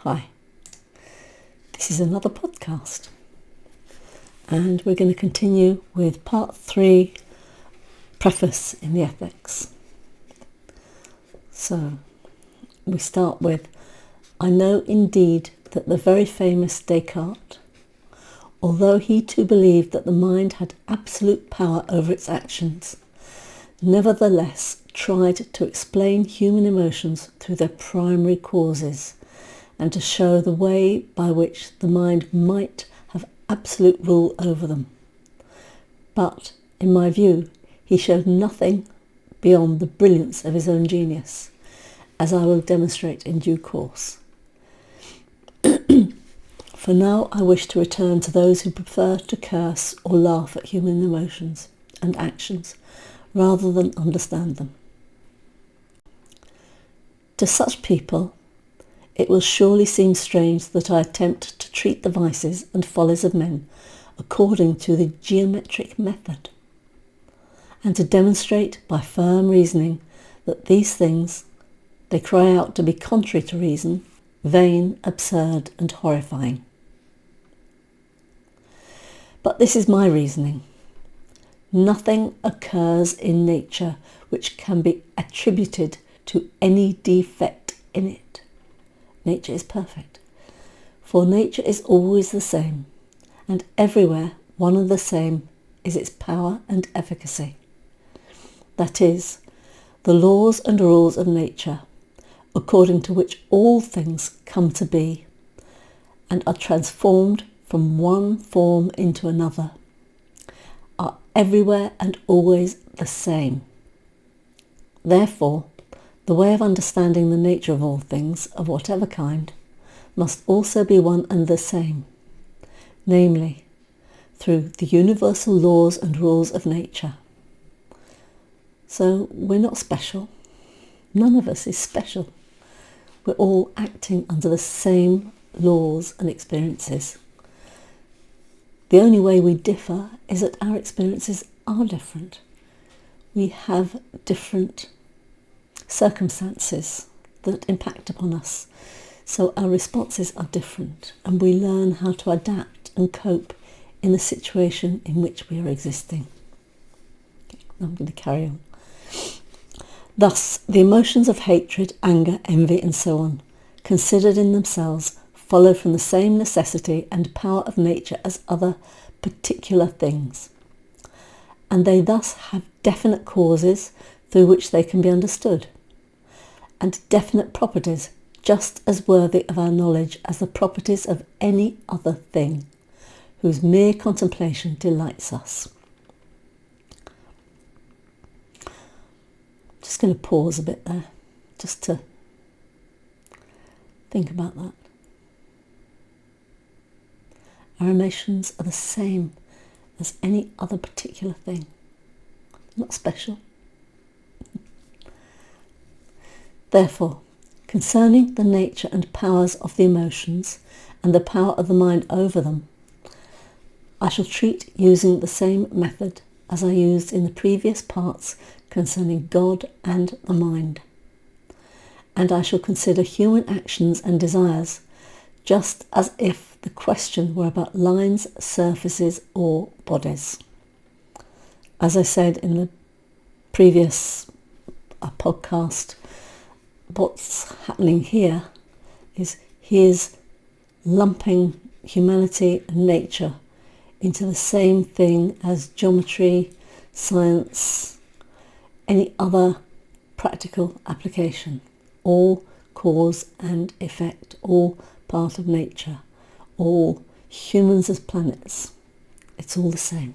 Hi, this is another podcast, and we're going to continue with part 3, Preface in the Ethics. So, we start with, I know indeed that the very famous Descartes, although he too believed that the mind had absolute power over its actions, nevertheless tried to explain human emotions through their primary causes, and to show the way by which the mind might have absolute rule over them. But, in my view, he showed nothing beyond the brilliance of his own genius, as I will demonstrate in due course. For now I wish to return to those who prefer to curse or laugh at human emotions and actions, rather than understand them. To such people, it will surely seem strange that I attempt to treat the vices and follies of men according to the geometric method, and to demonstrate by firm reasoning that these things they cry out to be contrary to reason, vain, absurd, and horrifying. But this is my reasoning. Nothing occurs in nature which can be attributed to any defect in it. Nature is perfect, for nature is always the same, and everywhere one and the same is its power and efficacy. That is, the laws and rules of nature, according to which all things come to be and are transformed from one form into another, are everywhere and always the same. Therefore, the way of understanding the nature of all things, of whatever kind, must also be one and the same, namely, through the universal laws and rules of nature. So we're not special. None of us is special. We're all acting under the same laws and experiences. The only way we differ is that our experiences are different. We have different circumstances that impact upon us, so our responses are different, and we learn how to adapt and cope in the situation in which we are existing. Okay, I'm going to carry on. Thus, the emotions of hatred, anger, envy, and so on, considered in themselves, follow from the same necessity and power of nature as other particular things, and they thus have definite causes through which they can be understood, and definite properties just as worthy of our knowledge as the properties of any other thing, whose mere contemplation delights us. Just going to pause a bit there, just to think about that. Our emotions are the same as any other particular thing. Not special. Therefore, concerning the nature and powers of the emotions and the power of the mind over them, I shall treat using the same method as I used in the previous parts concerning God and the mind. And I shall consider human actions and desires just as if the question were about lines, surfaces, or bodies. As I said in the previous podcast, what's happening here is he is lumping humanity and nature into the same thing as geometry, science, any other practical application, all cause and effect, all part of nature, all humans as planets. It's all the same.